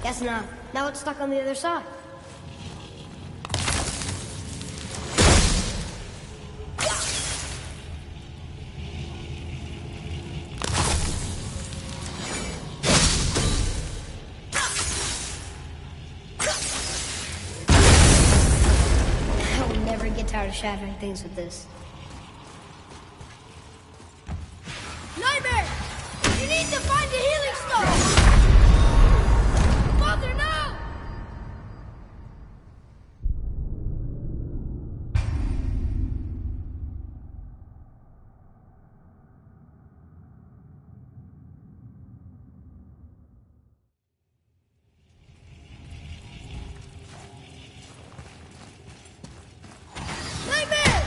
Guess not. Now it's stuck on the other side. I will never get tired of shattering things with this. Nightmare! You need to find the healing stone! Mother, no! Nightmare!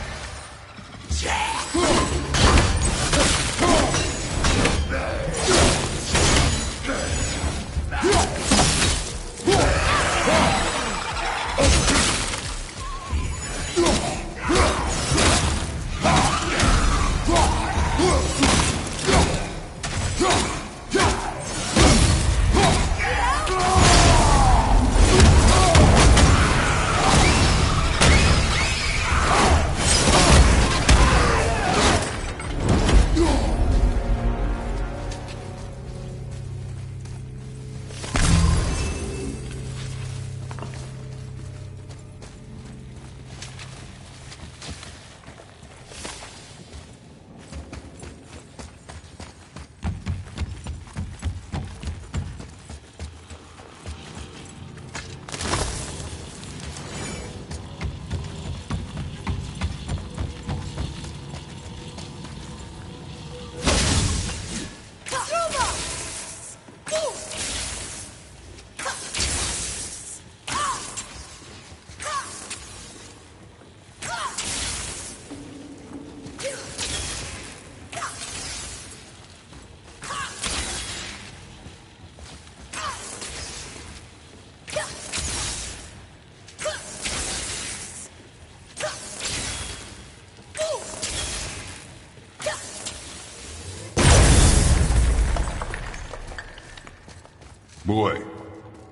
Boy.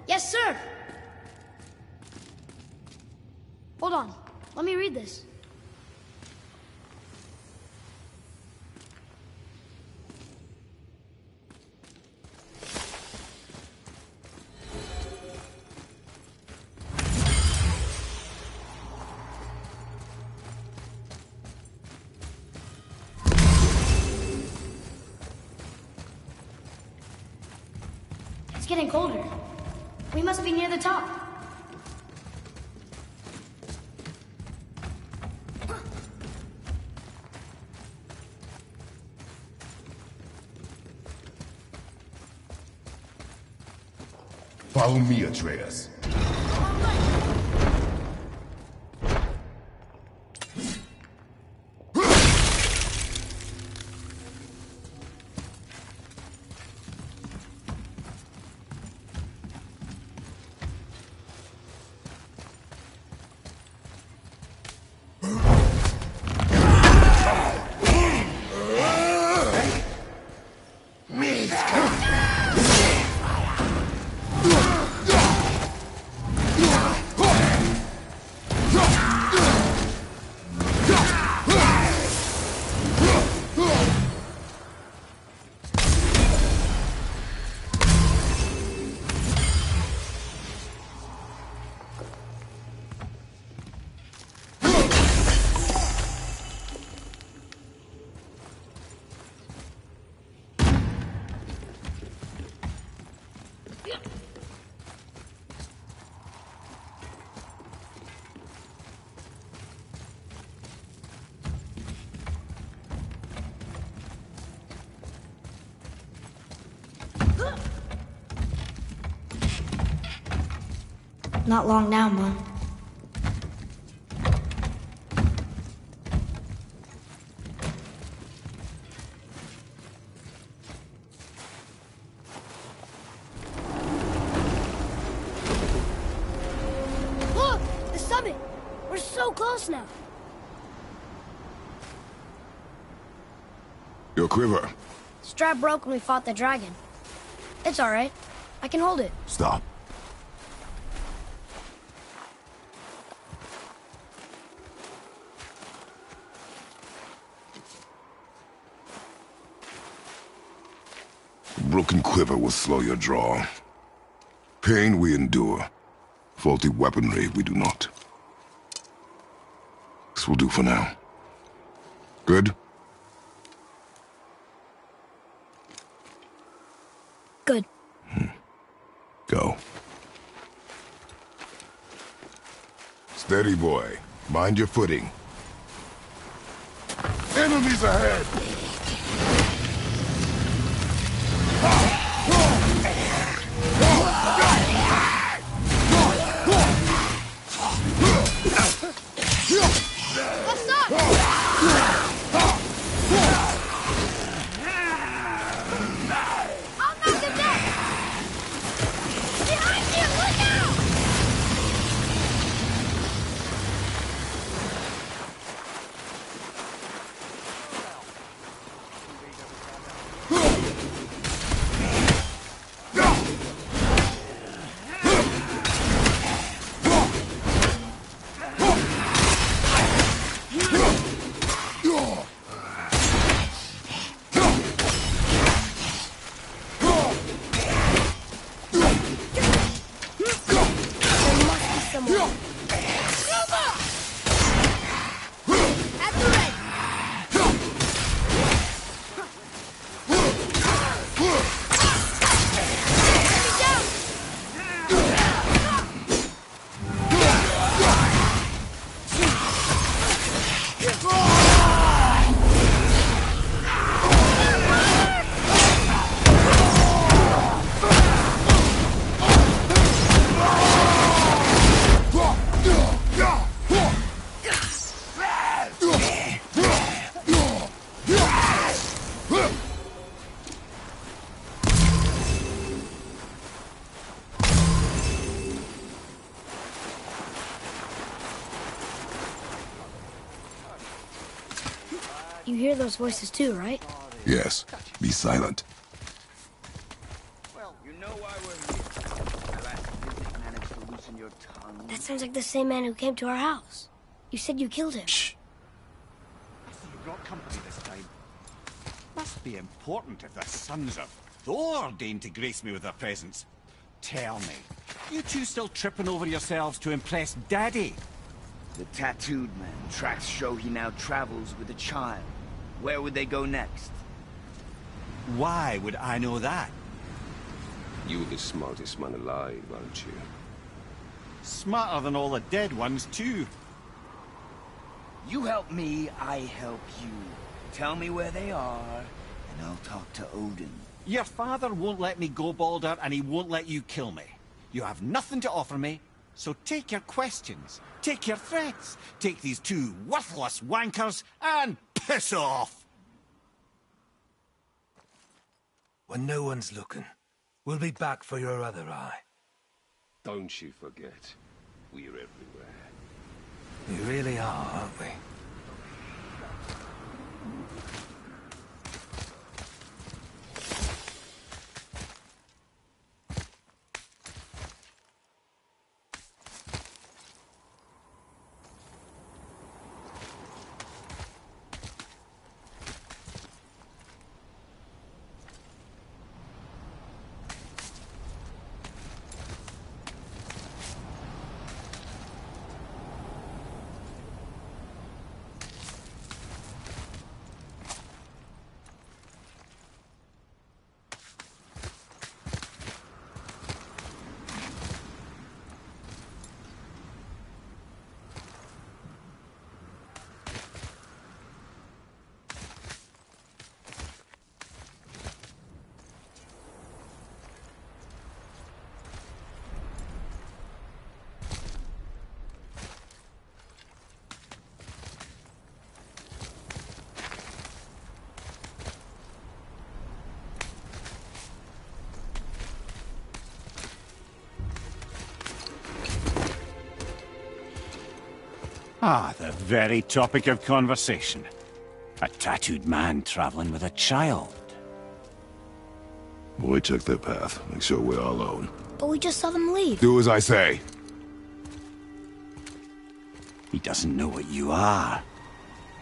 Yes, sir! Hold on. Let me read this. It's getting colder. We must be near the top. Follow me, Atreus. Not long now, Mom. Look! The summit! We're so close now. Your quiver. Strap broke when we fought the dragon. It's alright. I can hold it. Stop. broken quiver will slow your draw. Pain we endure. Faulty weaponry we do not. This will do for now. Good? Good. Go. Steady, boy. Mind your footing. Enemies ahead! What's up? I'll knock him down! Behind you! Look out! You hear those voices too, right? Yes. Be silent. Well, you know why we're here. At last you didn't manage to loosen your tongue. That sounds like the same man who came to our house. You said you killed him. Shh. I see you brought company this time. Must be important if the sons of Thor deign to grace me with their presence. Tell me, you two still tripping over yourselves to impress Daddy? The tattooed man. Tracks show he now travels with a child. Where would they go next? Why would I know that? You're the smartest man alive, aren't you? Smarter than all the dead ones, too. You help me, I help you. Tell me where they are, and I'll talk to Odin. Your father won't let me go, Baldur, and he won't let you kill me. You have nothing to offer me, so take your questions, take your threats, take these two worthless wankers, and piss off! When no one's looking, we'll be back for your other eye. Don't you forget, we're everywhere. We really are, aren't we? Ah, the very topic of conversation. A tattooed man traveling with a child. Boy, check their path. Make sure we're all alone. But we just saw them leave. Do as I say. He doesn't know what you are.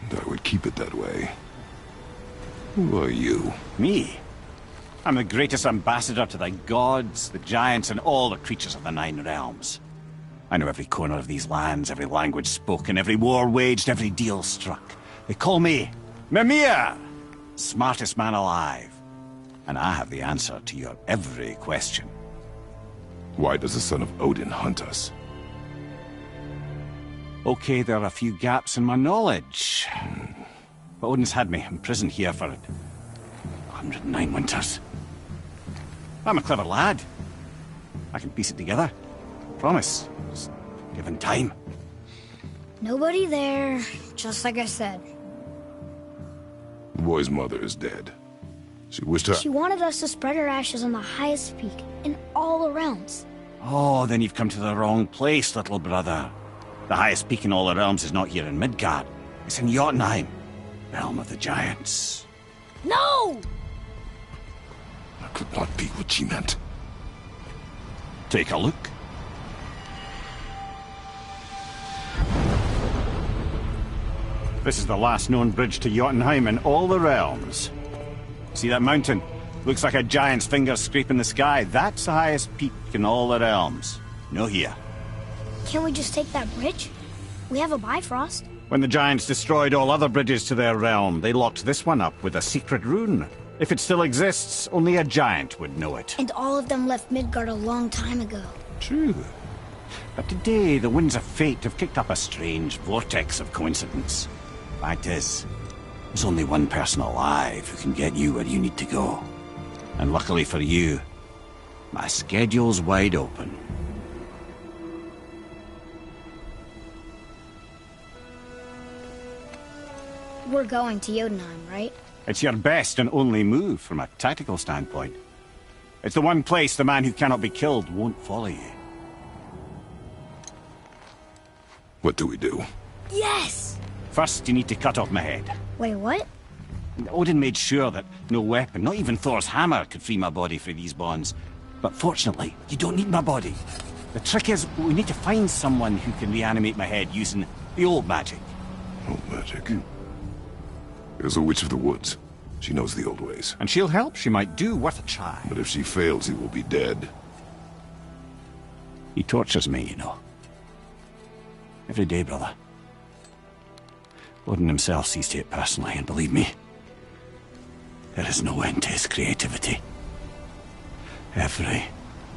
And I would keep it that way. Who are you? Me? I'm the greatest ambassador to the gods, the giants, and all the creatures of the Nine Realms. I know every corner of these lands, every language spoken, every war waged, every deal struck. They call me Mimir, smartest man alive. And I have the answer to your every question. Why does the son of Odin hunt us? Okay, there are a few gaps in my knowledge. But Odin's had me imprisoned here for 109 winters. I'm a clever lad. I can piece it together. Promise. Just given time. Nobody there, just like I said. The boy's mother is dead. She wished her... She wanted us to spread her ashes on the highest peak in all the realms. Oh, then you've come to the wrong place, little brother. The highest peak in all the realms is not here in Midgard. It's in Jotunheim, realm of the giants. No! That could not be what she meant. Take a look. This is the last known bridge to Jotunheim in all the realms. See that mountain? Looks like a giant's finger scraping the sky. That's the highest peak in all the realms. No here. Can't we just take that bridge? We have a Bifrost. When the giants destroyed all other bridges to their realm, they locked this one up with a secret rune. If it still exists, only a giant would know it. And all of them left Midgard a long time ago. True. But today, the winds of fate have kicked up a strange vortex of coincidence. Fact is, there's only one person alive who can get you where you need to go. And luckily for you, my schedule's wide open. We're going to Jotunheim, right? It's your best and only move from a tactical standpoint. It's the one place the man who cannot be killed won't follow you. What do we do? Yes! First, you need to cut off my head. Wait, what? Odin made sure that no weapon, not even Thor's hammer, could free my body from these bonds. But fortunately, you don't need my body. The trick is, we need to find someone who can reanimate my head using the old magic. Old magic? There's a witch of the woods. She knows the old ways. And she'll help. She might do worth a try. But if she fails, he will be dead. He tortures me, you know. Every day, brother. Odin himself sees to it personally, and believe me, there is no end to his creativity. Every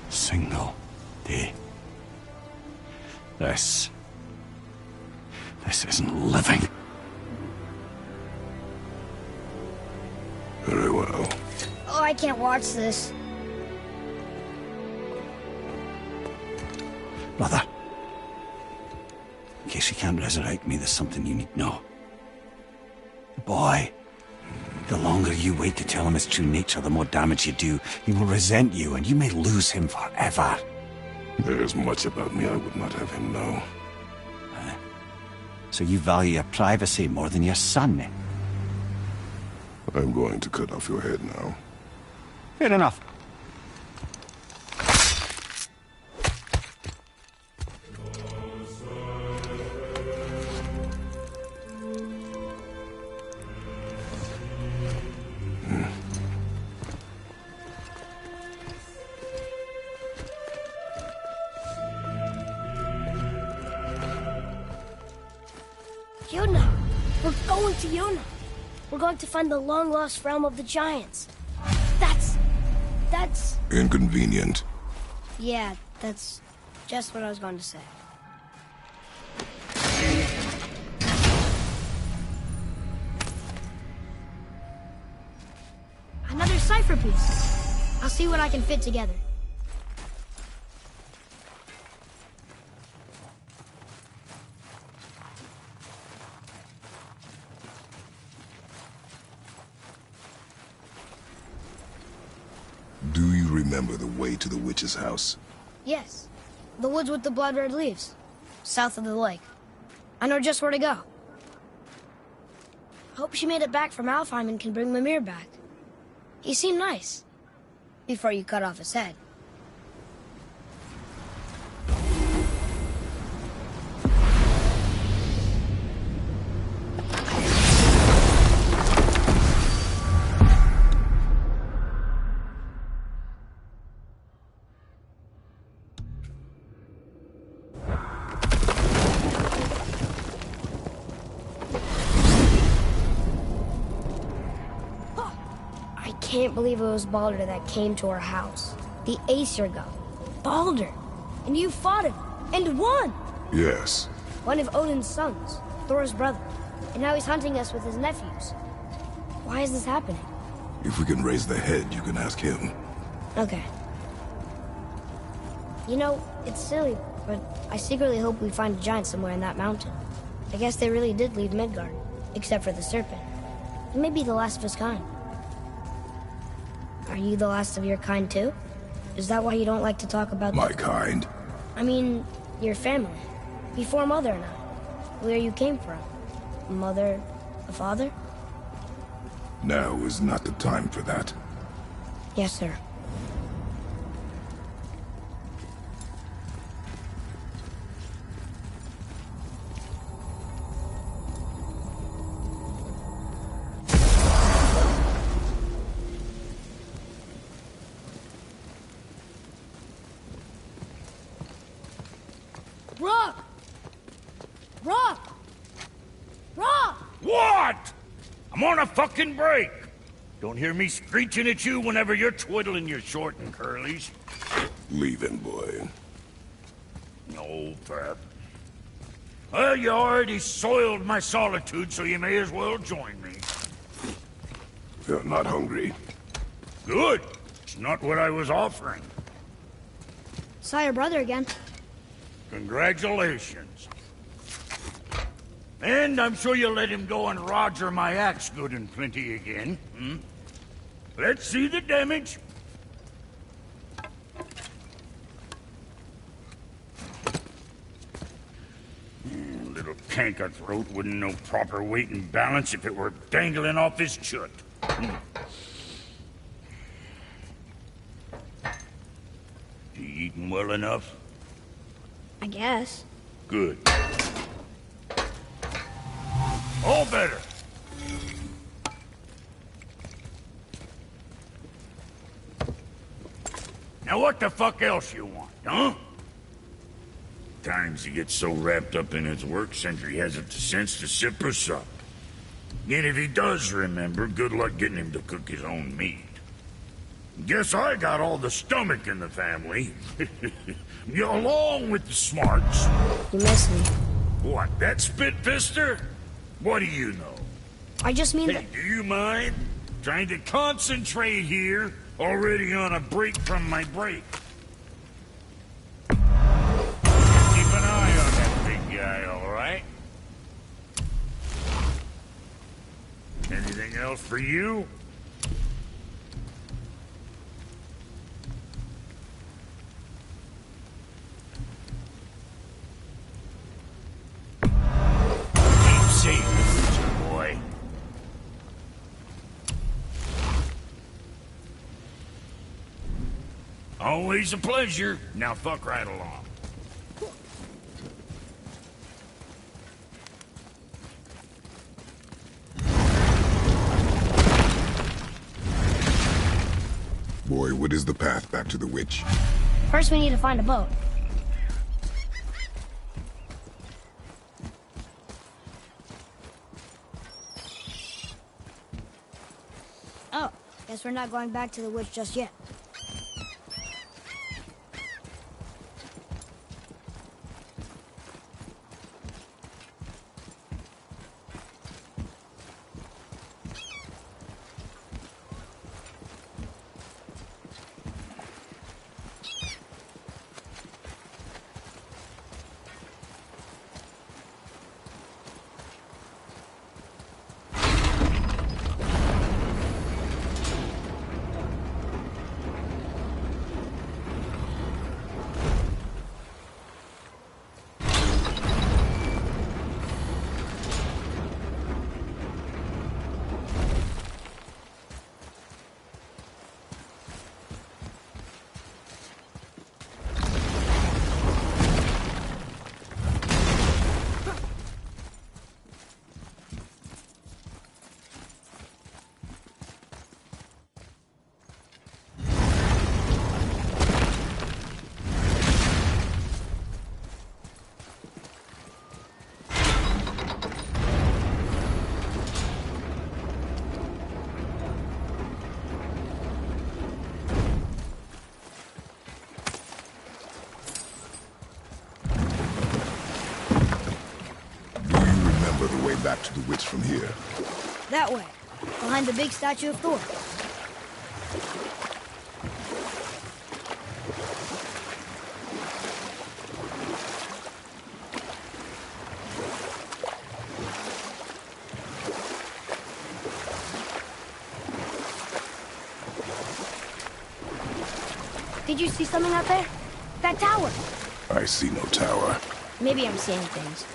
single day. This isn't living. Very well. Oh, I can't watch this. Brother, in case you can't resurrect me, there's something you need to know. The boy, the longer you wait to tell him his true nature, the more damage you do. He will resent you, and you may lose him forever. There's much about me I would not have him know. So you value your privacy more than your son? I'm going to cut off your head now. Fair enough. Yona! We're going to Yona! We're going to find the long-lost realm of the giants. That's... Inconvenient. Yeah, that's just what I was going to say. Another cipher piece. I'll see what I can fit together. Do you remember the way to the witch's house? Yes. The woods with the blood-red leaves. South of the lake. I know just where to go. Hope she made it back from Alfheim and can bring Mimir back. He seemed nice. Before you cut off his head. can't believe it was Baldur that came to our house. The Aesir god. Baldur! And you fought him, and won! Yes. One of Odin's sons, Thor's brother. And now he's hunting us with his nephews. Why is this happening? If we can raise the head, you can ask him. Okay. You know, it's silly, but I secretly hope we find a giant somewhere in that mountain. I guess they really did leave Midgard, except for the serpent. He may be the last of his kind. Are you the last of your kind too? Is that why you don't like to talk about My kind? I mean, your family. Before Mother and I. Where you came from. Mother, a father? Now is not the time for that. Yes, sir. Rock! Rock! Rock! What? I'm on a fucking break. Don't hear me screeching at you whenever you're twiddling your short and curlies. Leave him, boy. No, Pep. Well, you already soiled my solitude, so you may as well join me. You're not hungry. Good. It's not what I was offering. Saw your brother again. Congratulations. And I'm sure you'll let him go and Roger my axe good and plenty again. Hmm? Let's see the damage. Little canker-throat wouldn't know proper weight and balance if it were dangling off his chut. You eating well enough? I guess. Good. All better. Now what the fuck else you want, huh? Times he gets so wrapped up in his work, Sentry hasn't the sense to sip or sup. And if he does remember, good luck getting him to cook his own meat. Guess I got all the stomach in the family. Along with the smarts. You miss me. What, that spit-fister? What do you know? I just mean Hey, do you mind? Trying to concentrate here, already on a break from my break. Keep an eye on that big guy, all right? Anything else for you? Keep safe, Witcher boy. Always a pleasure. Now fuck right along. Boy, what is the path back to the witch? first we need to find a boat. Oh, guess we're not going back to the witch just yet. way back to the witch from here? That way, behind the big statue of Thor. Did you see something out there? That tower! I see no tower. Maybe I'm seeing things.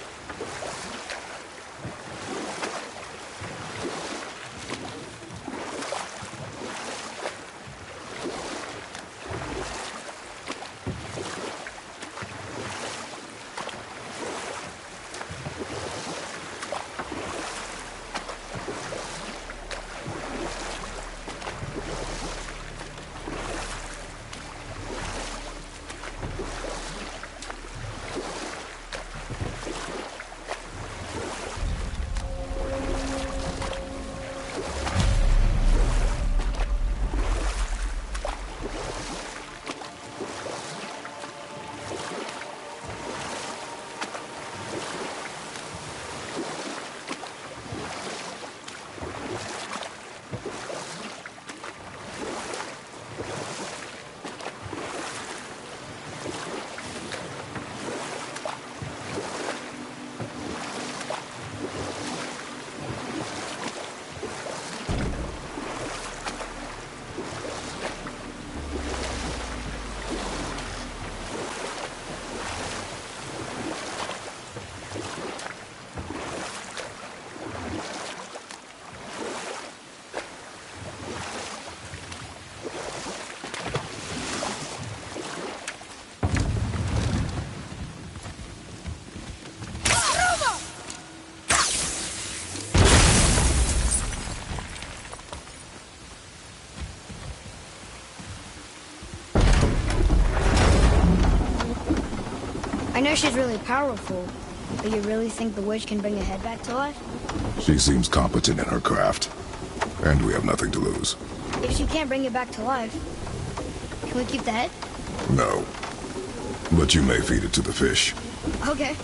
I know she's really powerful, but you really think the witch can bring a head back to life? She seems competent in her craft, and we have nothing to lose. If she can't bring it back to life, can we keep the head? No. But you may feed it to the fish. Okay.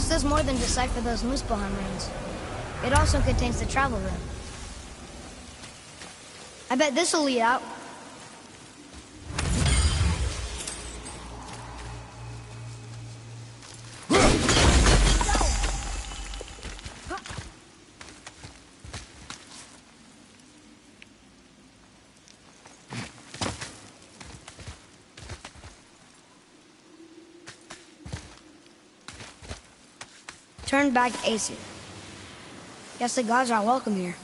This does more than decipher those Muspelheim runes. It also contains the travel rune. I bet this'll lead out. Turn back Aesir. Guess the gods aren't welcome here.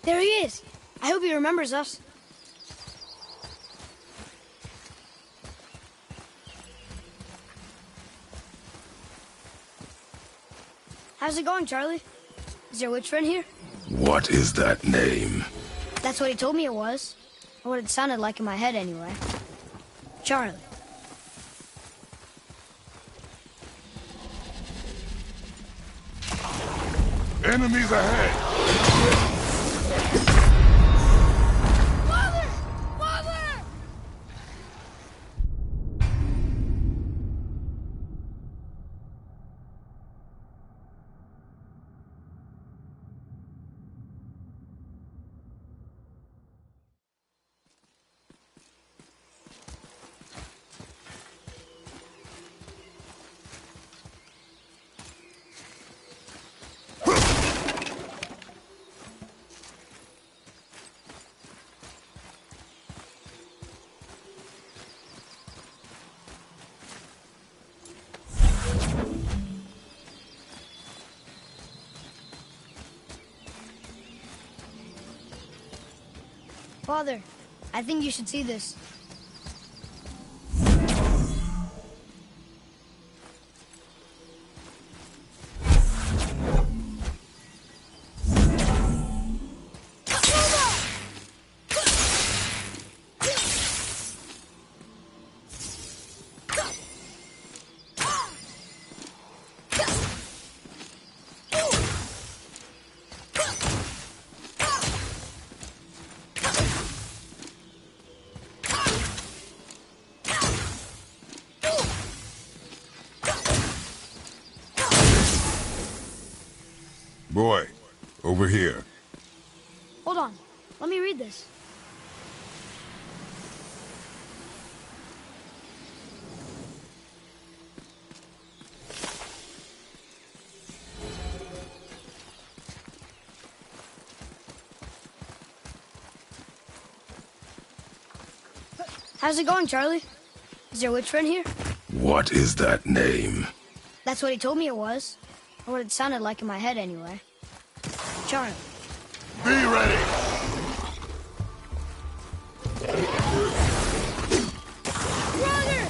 There he is! I hope he remembers us. How's it going, Charlie? Is your witch friend here? What is that name? That's what he told me it was. Or what it sounded like in my head, anyway. Charlie. Enemies ahead! Father! Father! Father, I think you should see this. Boy, over here. Hold on. Let me read this. How's it going, Charlie? Is your witch friend here? What is that name? That's what he told me it was. Or what it sounded like in my head, anyway. Charlie. Be ready! Brother!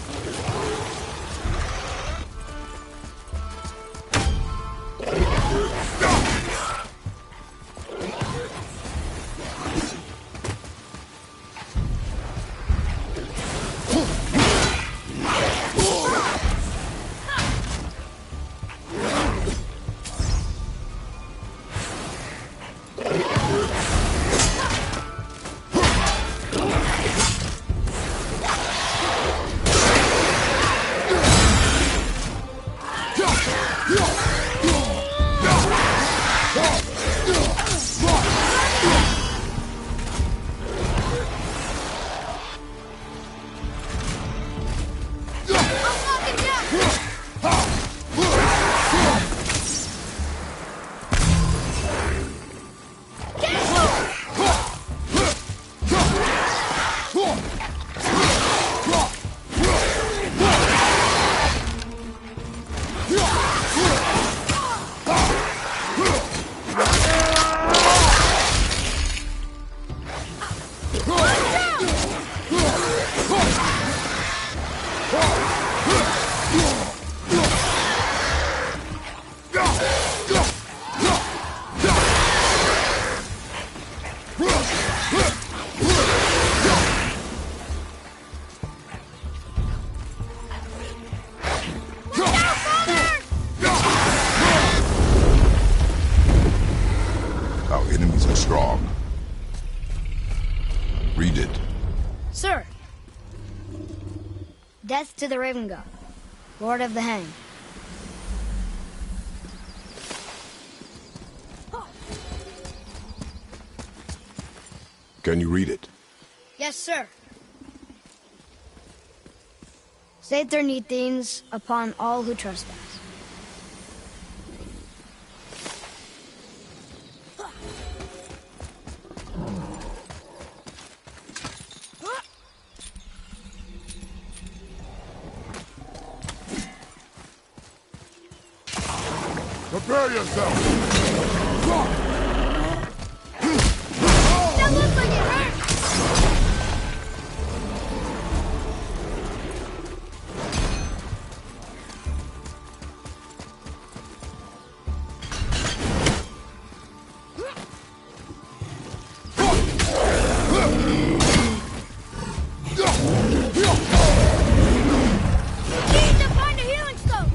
Read it. Sir, Death to the Raven God, Lord of the Hang. Can you read it? yes, sir. Saether Nethines upon all who trespass. Prepare yourself! That looks like it hurt! We need to find a healing stone!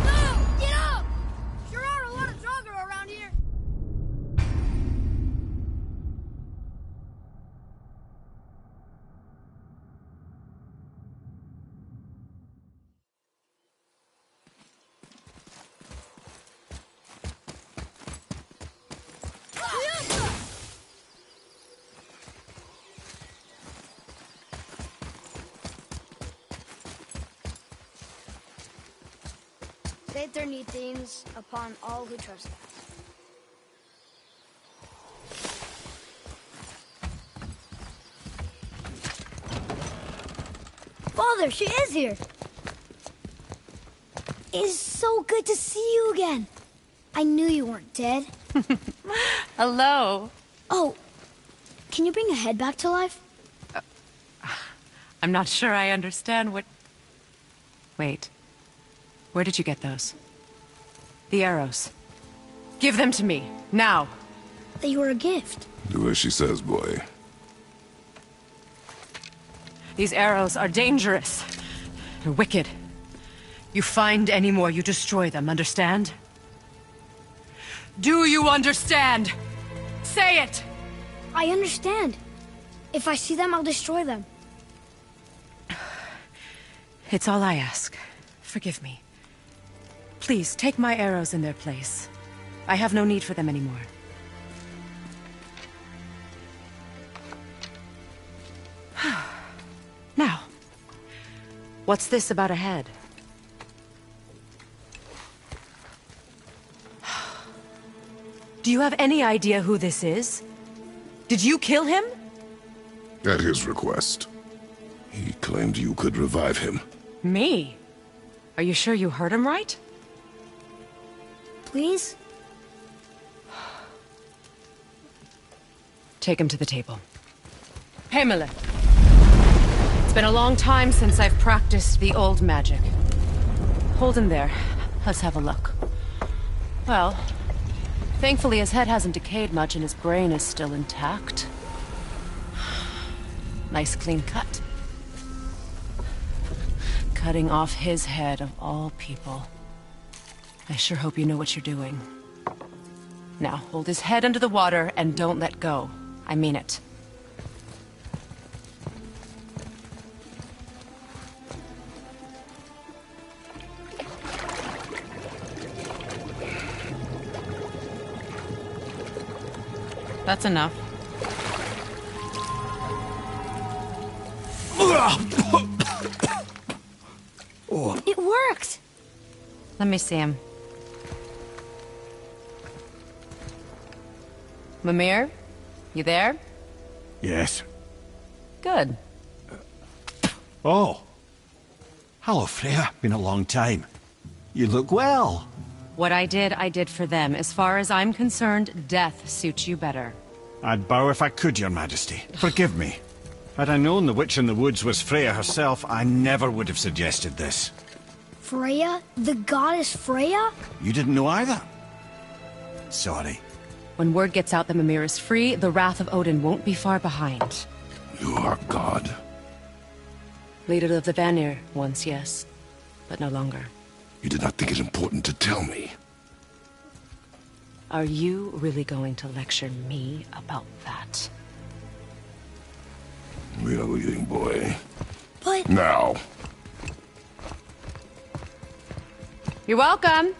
No! Get up! Sure are a lot of Draugr around here. Saether Nethines upon all who trespass. Father, she is here. It is so good to see you again. I knew you weren't dead. Hello. Oh, can you bring a head back to life? I'm not sure I understand what... Wait. Where did you get those? The arrows. Give them to me, now. They were a gift. Do as she says, boy. These arrows are dangerous. They're wicked. You find any more, you destroy them, understand? Do you understand? Say it! I understand. If I see them, I'll destroy them. It's all I ask. Forgive me. Please, take my arrows in their place. I have no need for them anymore. Now, what's this about a head? Do you have any idea who this is? Did you kill him? At his request. He claimed you could revive him. Me? Are you sure you heard him right? Please? Take him to the table. Pamela. It's been a long time since I've practiced the old magic. Hold him there. Let's have a look. Well, thankfully his head hasn't decayed much and his brain is still intact. Nice clean cut. Cutting off his head of all people. I sure hope you know what you're doing. Now, hold his head under the water and don't let go. I mean it. That's enough. It worked! Let me see him. Mimir? You there? Yes. Good. Oh. Hello, Freya. Been a long time. You look well. What I did for them. As far as I'm concerned, death suits you better. I'd bow if I could, Your Majesty. Forgive me. Had I known the witch in the woods was Freya herself, I never would have suggested this. Freya? The goddess Freya? You didn't know either? Sorry. When word gets out that Mimir is free, the wrath of Odin won't be far behind. You are God. Leader of the Vanir, once, yes. But no longer. You did not think it important to tell me. Are you really going to lecture me about that? We are leaving, boy. But... Now. You're welcome.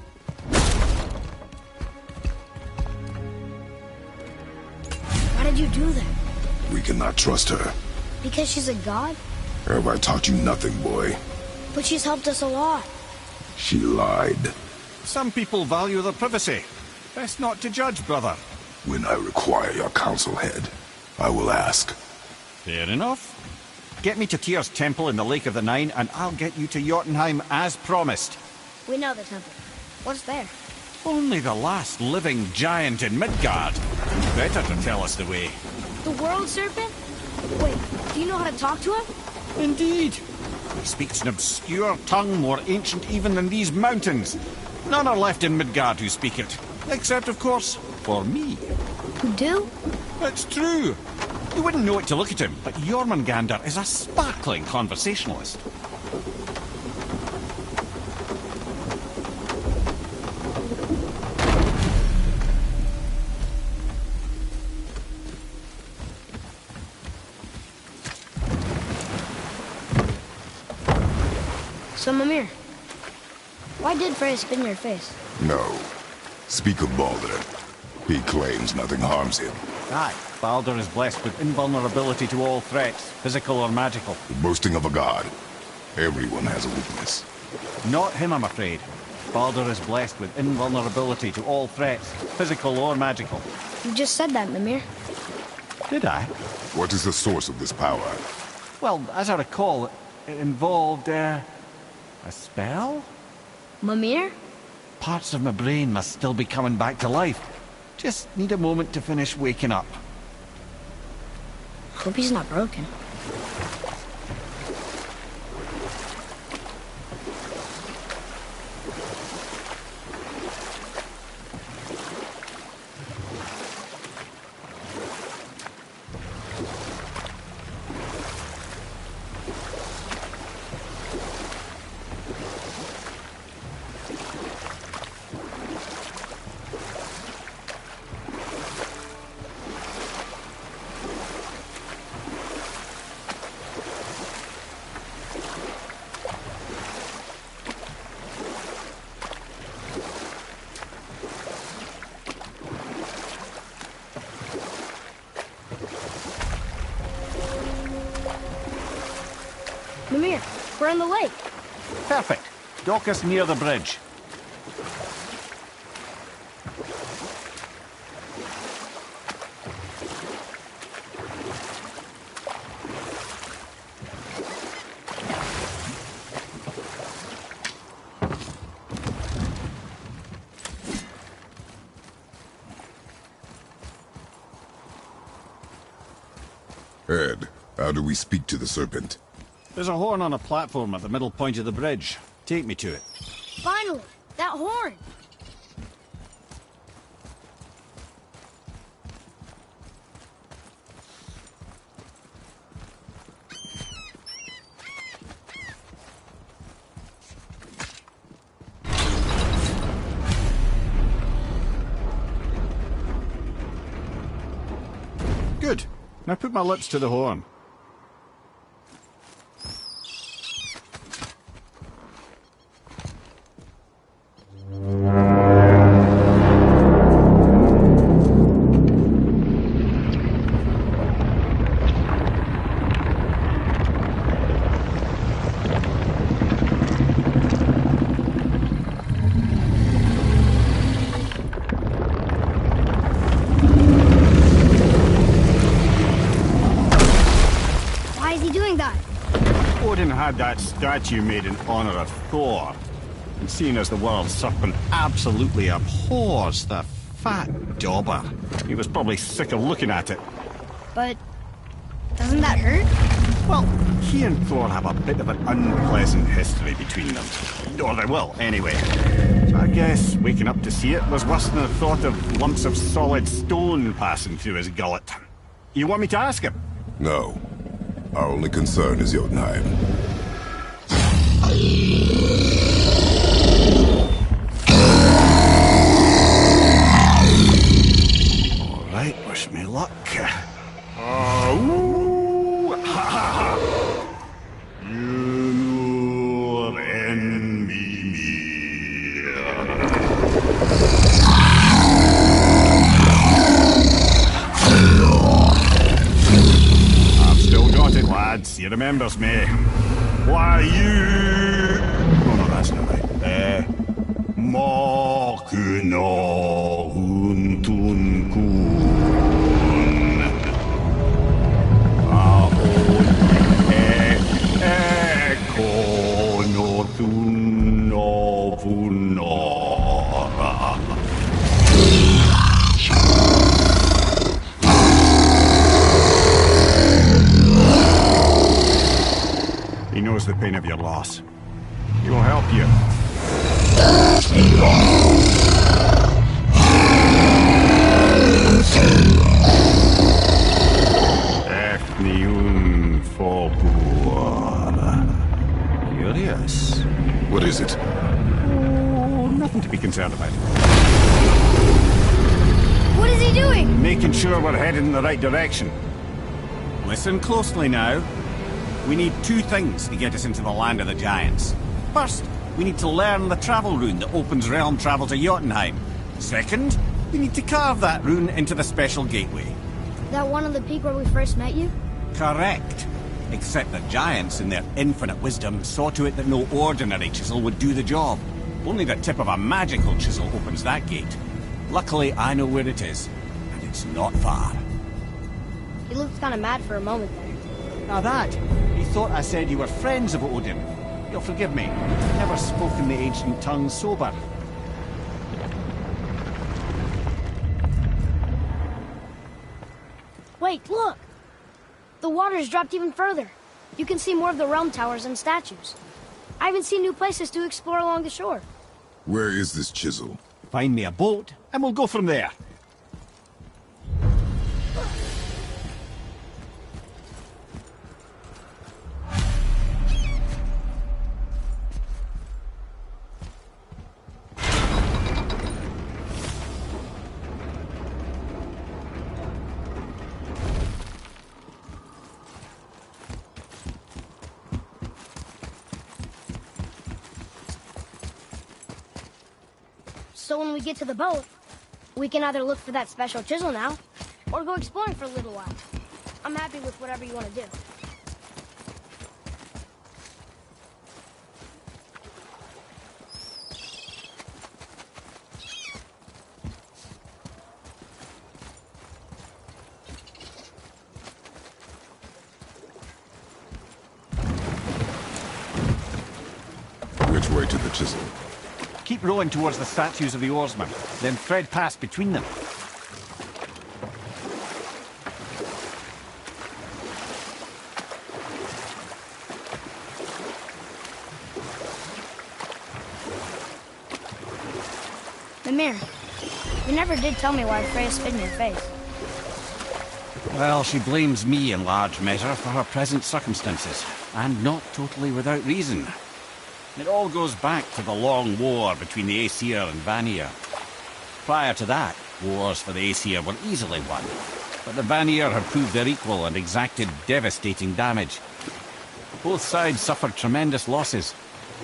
Why did you do that? We cannot trust her. Because she's a god? Have I taught you nothing, boy? But she's helped us a lot. She lied. Some people value their privacy. Best not to judge, brother. When I require your counsel, head, I will ask. Fair enough. Get me to Tyr's temple in the Lake of the Nine, and I'll get you to Jotunheim as promised. We know the temple. What's there? Only the last living giant in Midgard. Better to tell us the way. The World Serpent? Wait, do you know how to talk to him? Indeed. He speaks an obscure tongue more ancient even than these mountains. None are left in Midgard who speak it. Except, of course, for me. You do? It's true. You wouldn't know it to look at him, but Jormungandr is a sparkling conversationalist. So, Mimir, why did Freya spit in your face? No. Speak of Baldur. He claims nothing harms him. Aye, Baldur is blessed with invulnerability to all threats, physical or magical. The boasting of a god. Everyone has a weakness. Not him, I'm afraid. Baldur is blessed with invulnerability to all threats, physical or magical. You just said that, Mimir. Did I? What is the source of this power? Well, as I recall, it involved, a spell? Mimir? Parts of my brain must still be coming back to life. Just need a moment to finish waking up. Hope he's not broken. Mimir, we're on the lake. Perfect. Dock us near the bridge. Ed, how do we speak to the serpent? There's a horn on a platform at the middle point of the bridge. Take me to it. Finally, that horn. Good. Now put my lips to the horn. Why is he doing that? Odin had that statue made in honor of Thor. And seeing as the world's serpent absolutely abhors the fat dauber, he was probably sick of looking at it. But doesn't that hurt? Well, he and Thor have a bit of an unpleasant history between them. Or they will, anyway. So I guess waking up to see it was worse than the thought of lumps of solid stone passing through his gullet. You want me to ask him? No. Our only concern is Jotunheim. All right, wish me luck. Ooh, ha, ha, ha. You envy me. I've still got it, lads. He remembers me. Why, you... Oh, no, that's not right. Mokuno Huntun Kun. Eko no Thuno Vunora. He knows the pain of your loss. He will help you. Efniun Fobuara. Curious. What is it? Oh, nothing to be concerned about. What is he doing? Making sure we're headed in the right direction. Listen closely now. We need two things to get us into the land of the giants. First, we need to learn the travel rune that opens realm travel to Jotunheim. Second, we need to carve that rune into the special gateway. That one on the peak where we first met you? Correct. Except the giants, in their infinite wisdom, saw to it that no ordinary chisel would do the job. Only the tip of a magical chisel opens that gate. Luckily, I know where it is, and it's not far. He looked kind of mad for a moment there. Now that, he thought I said you were friends of Odin. You'll forgive me. Never spoken the ancient tongue sober. Wait, look! The water's dropped even further. You can see more of the realm towers and statues. I even see new places to explore along the shore. Where is this chisel? Find me a boat, and we'll go from there. So when we get to the boat, we can either look for that special chisel now, or go exploring for a little while. I'm happy with whatever you want to do. Which way to the chisel? Keep rowing towards the statues of the oarsmen, then thread past between them. Mimir, you never did tell me why Freya spit in your face. Well, she blames me in large measure for her present circumstances, and not totally without reason. It all goes back to the long war between the Aesir and Vanir. Prior to that, wars for the Aesir were easily won, but the Vanir have proved their equal and exacted devastating damage. Both sides suffered tremendous losses,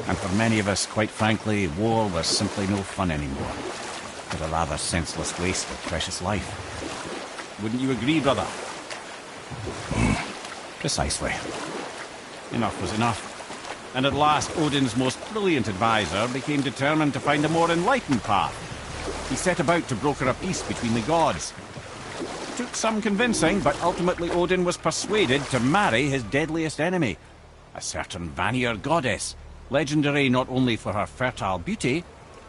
and for many of us, quite frankly, war was simply no fun anymore. But a rather senseless waste of precious life. Wouldn't you agree, brother? Precisely. Enough was enough. And at last, Odin's most brilliant advisor became determined to find a more enlightened path. He set about to broker a peace between the gods. It took some convincing, but ultimately Odin was persuaded to marry his deadliest enemy, a certain Vanir goddess, legendary not only for her fertile beauty,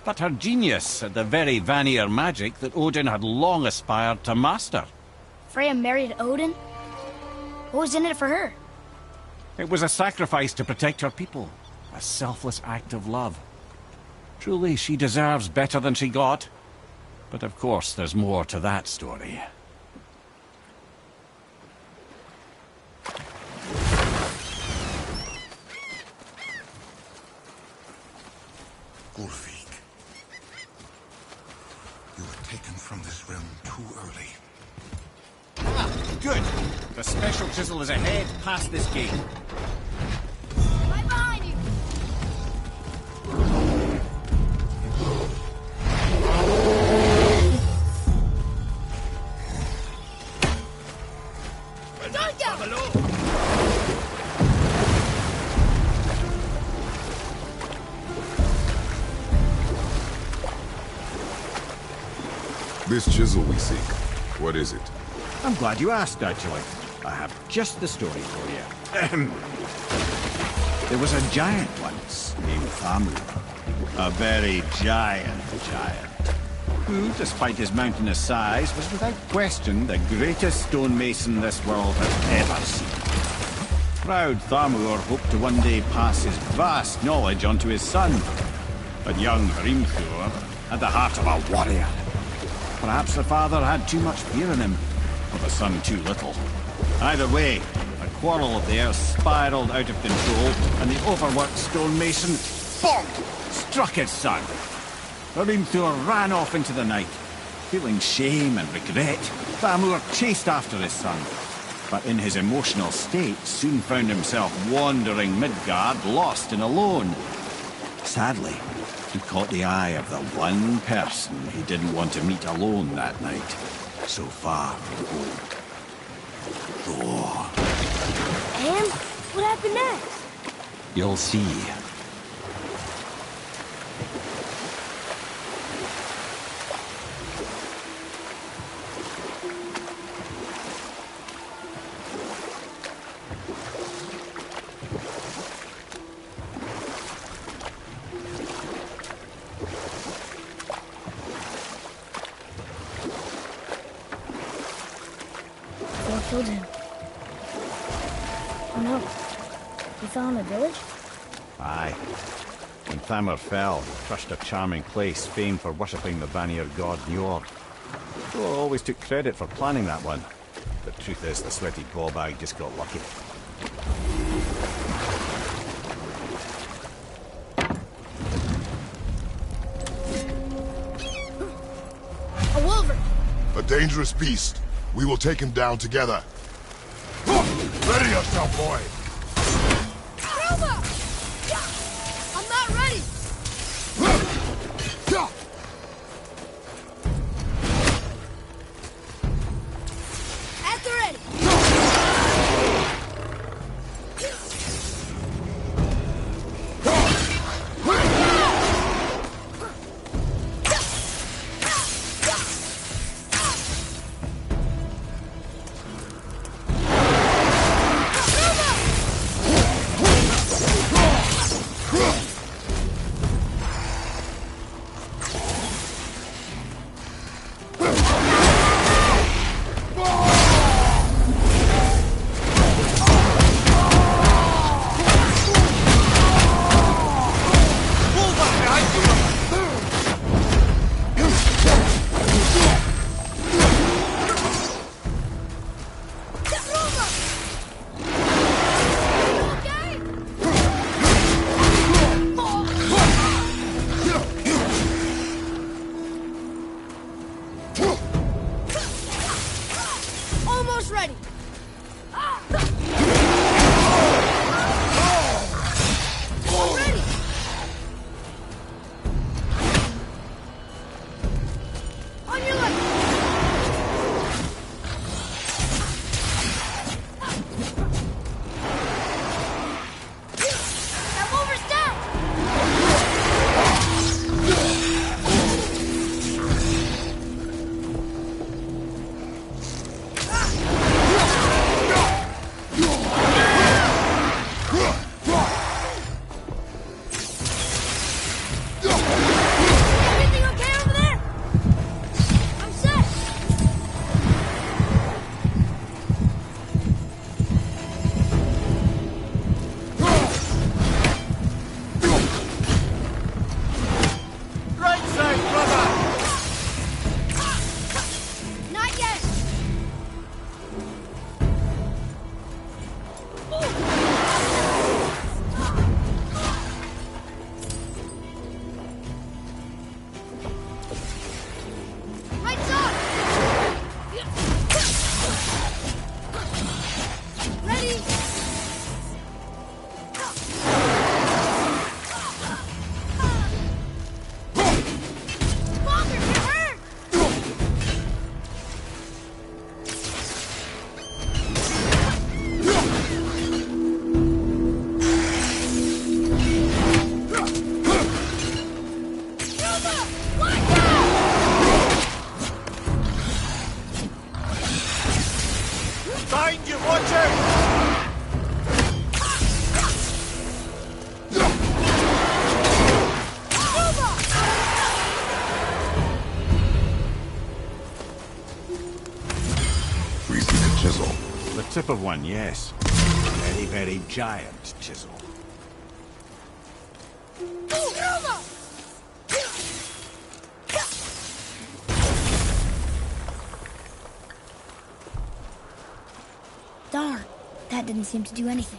but her genius at the very Vanir magic that Odin had long aspired to master. Freya married Odin? What was in it for her? It was a sacrifice to protect her people. A selfless act of love. Truly, she deserves better than she got. But of course, there's more to that story. Ulfik, you were taken from this realm too early. Ah, good. The special chisel is ahead, past this gate. Right behind you. This chisel we seek, what is it? I'm glad you asked, actually. I have just the story for you. Ahem. There was a giant once, named Thamur. A very giant, who, despite his mountainous size, was without question the greatest stonemason this world has ever seen. Proud Thamur hoped to one day pass his vast knowledge on to his son. But young Hrimthur had the heart of a warrior. Perhaps the father had too much fear in him, or the son too little. Either way, a quarrel of theirs spiraled out of control, and the overworked stonemason, bonk, struck his son. Hrimthur ran off into the night. Feeling shame and regret, Thamur chased after his son, but in his emotional state soon found himself wandering Midgard, lost and alone. Sadly, he caught the eye of the one person he didn't want to meet alone that night, so far from home. Thor. And what happened next? You'll see. Killed him. Oh no. He fell in the village? Aye. When Thamur fell, he crushed a charming place famed for worshipping the Vanir god Njord. Thor always took credit for planning that one. The truth is, the sweaty ballbag just got lucky. A wolverine. A dangerous beast. We will take him down together. Ready yourself, boy! Roma! I'm not ready! At the ready! Almost ready. Ready. On your left. That wolver's down. Behind you, watch out! We see the chisel. The tip of one, yes. Very, very giant chisel. Darn, that didn't seem to do anything.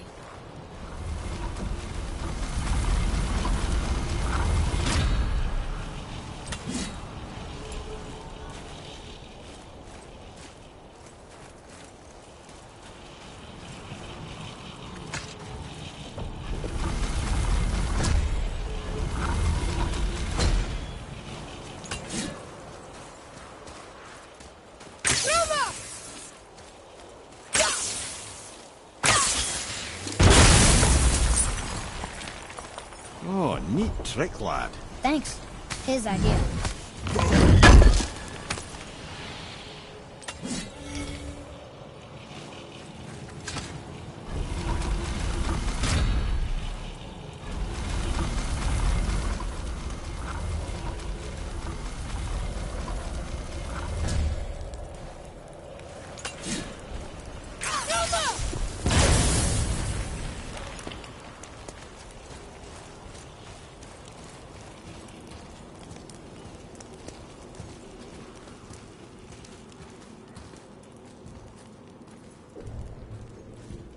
Oh, neat trick, lad. Thanks. His idea.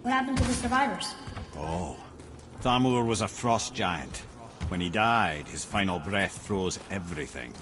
What happened to the survivors? Oh. Thamur was a frost giant. When he died, his final breath froze everything.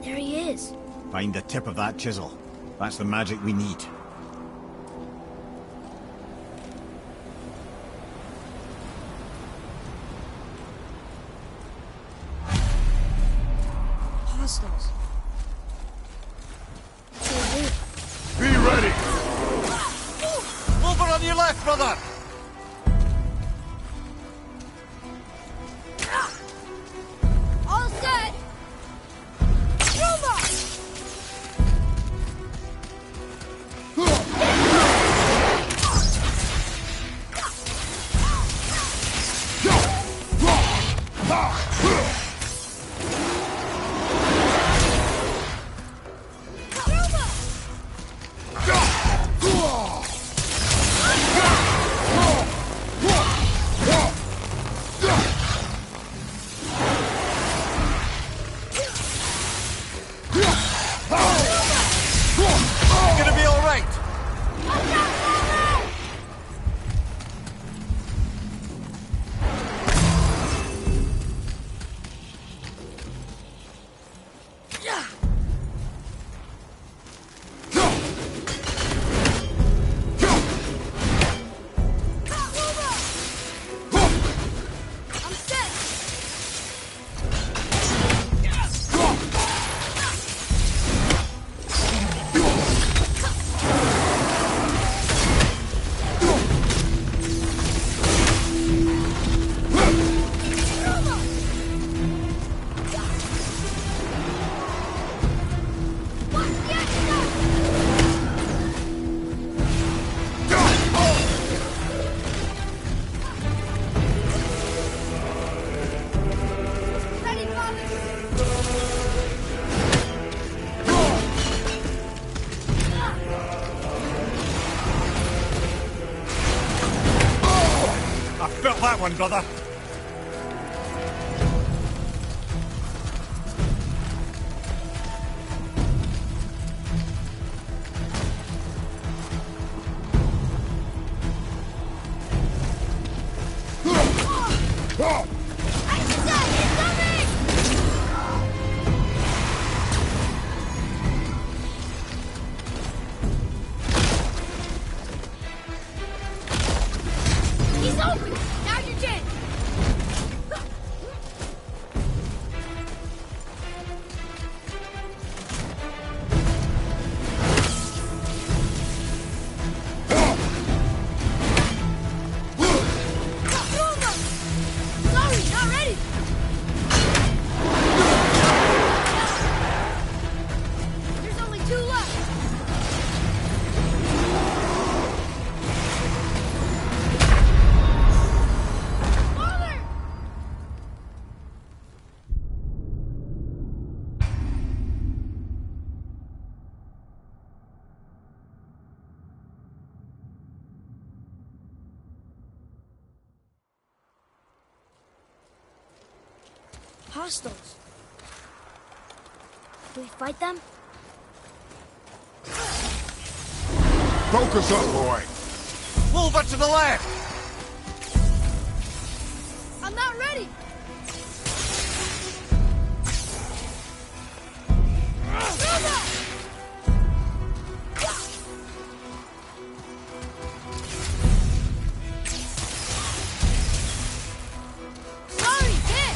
There he is. Find the tip of that chisel. That's the magic we need. Hostiles. Be ready! Over on your left, brother! All set! about that one, brother? He's open! Now's your chance! Sorry, not ready! There's only 2 left! Father! Hostiles. Do we fight them? Focus up, boy. Over to the left! I'm not ready! Sorry, kid!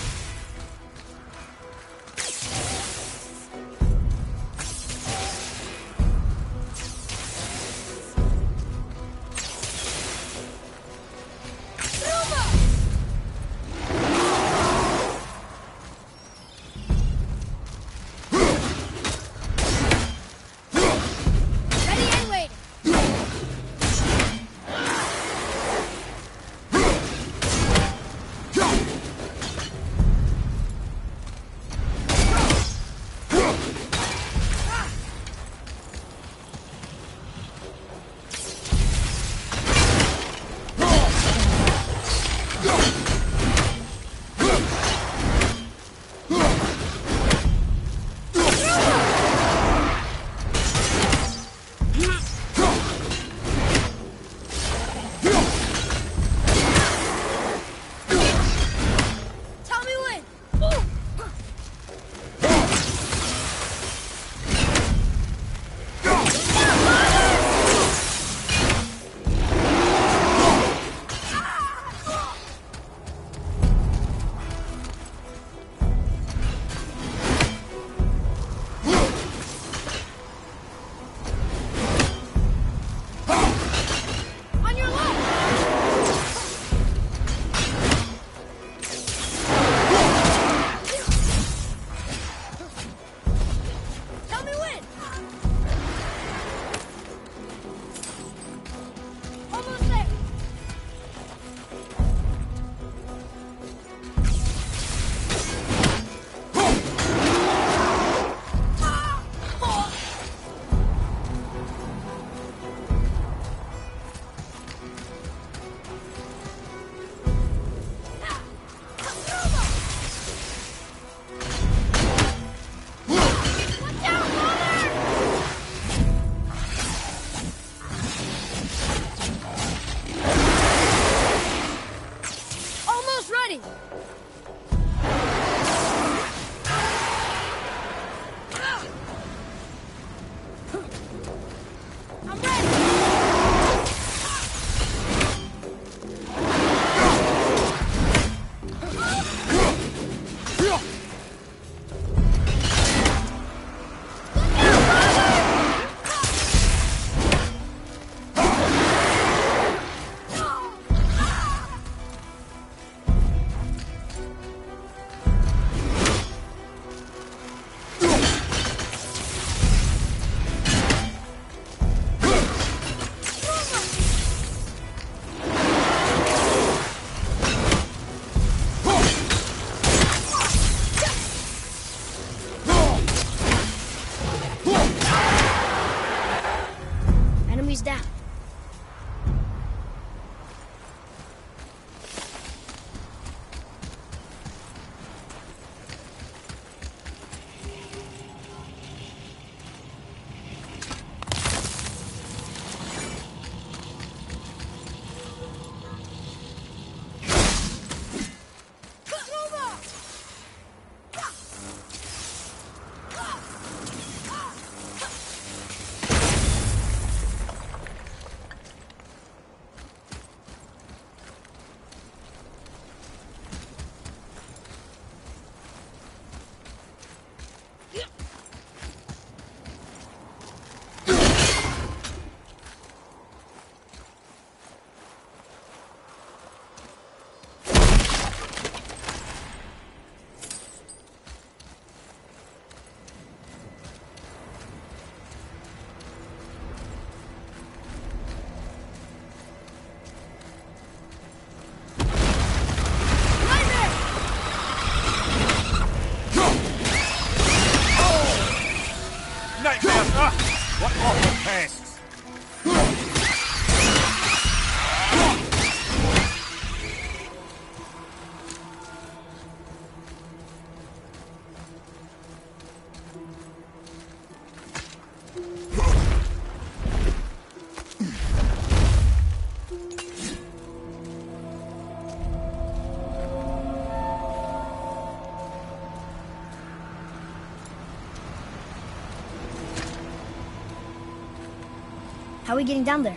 How are we getting down there?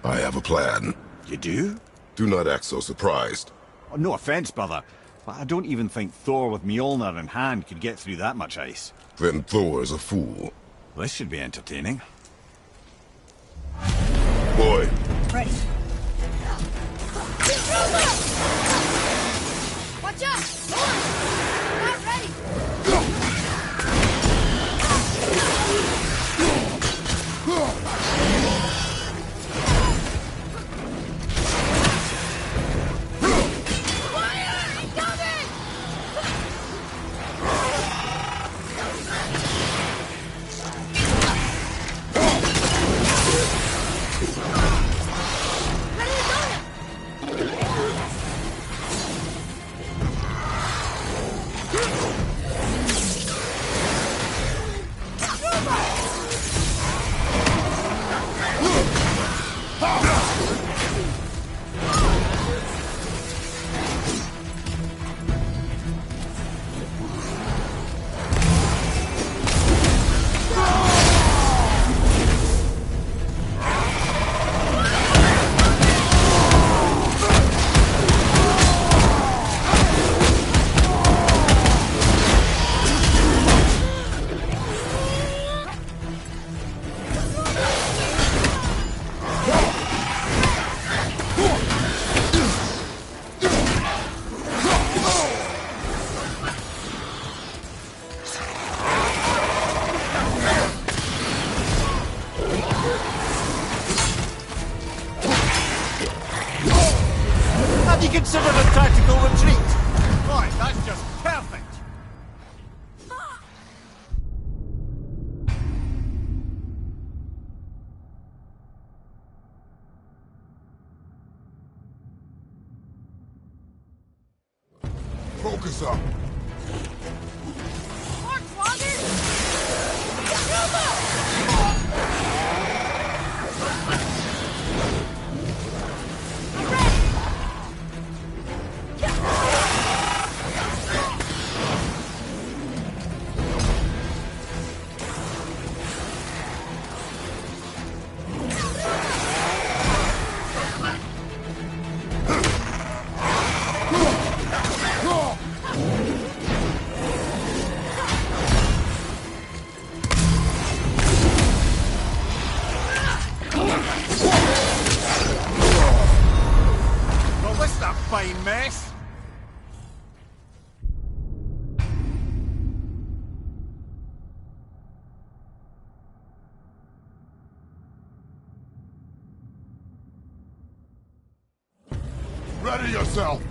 I have a plan. You do? Do not act so surprised. Oh, no offense, brother, but I don't even think Thor with Mjolnir in hand could get through that much ice. Then Thor is a fool. This should be entertaining. Boy, Ready. Watch out! Thor! Not ready! Fire! Incoming! Have you considered a tactical retreat? Right, that's just perfect. focus up. Fine mess. Ready yourself.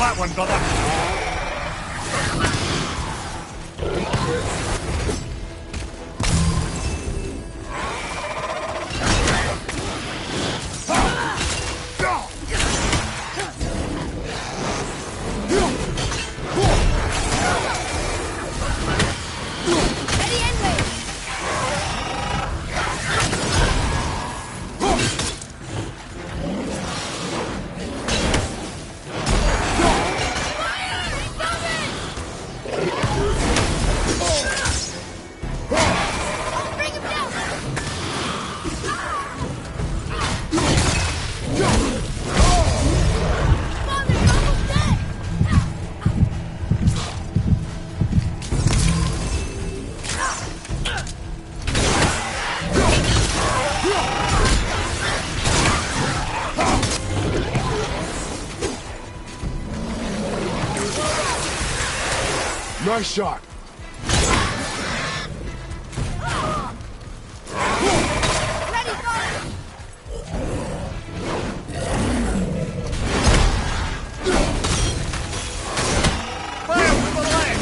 That one, brother. Nice shot. Ready, fire! Fire to the left!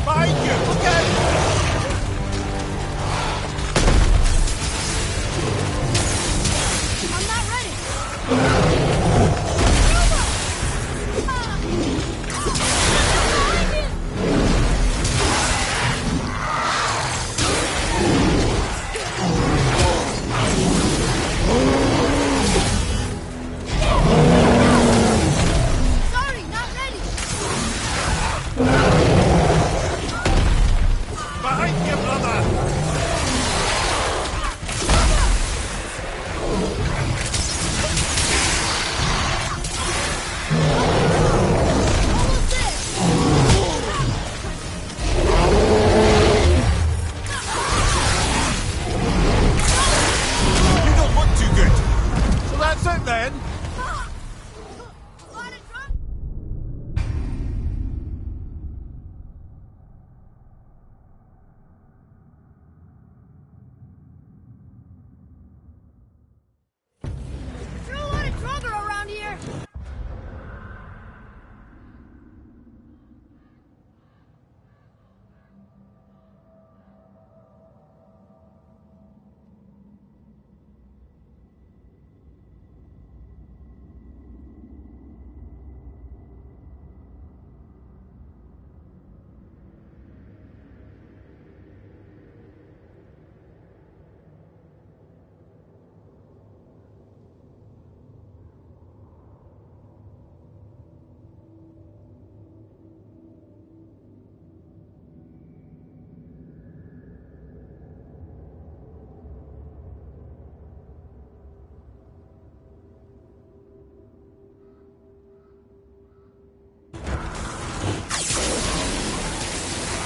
Behind you! Look out! I'm not ready. Sorry, not ready. Behind you, brother! Almost there. You don't look too good. So that's it then. Lot of trouble. Throw a lot of trouble around here.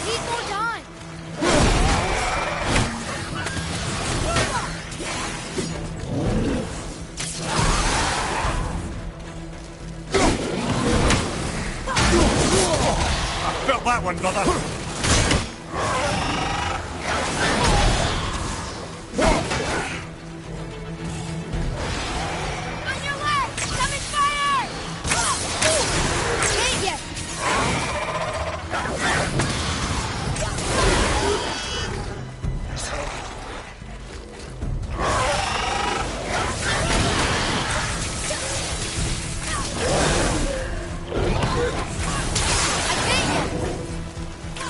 Need more time. Felt that one, brother. On your left! Coming fire! Hit ya! I hit ya!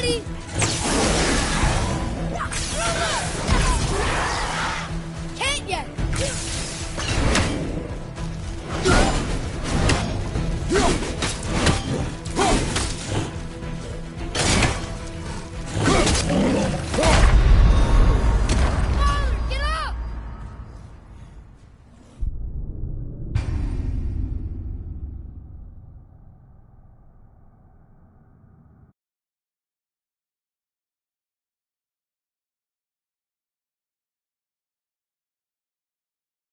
Ready?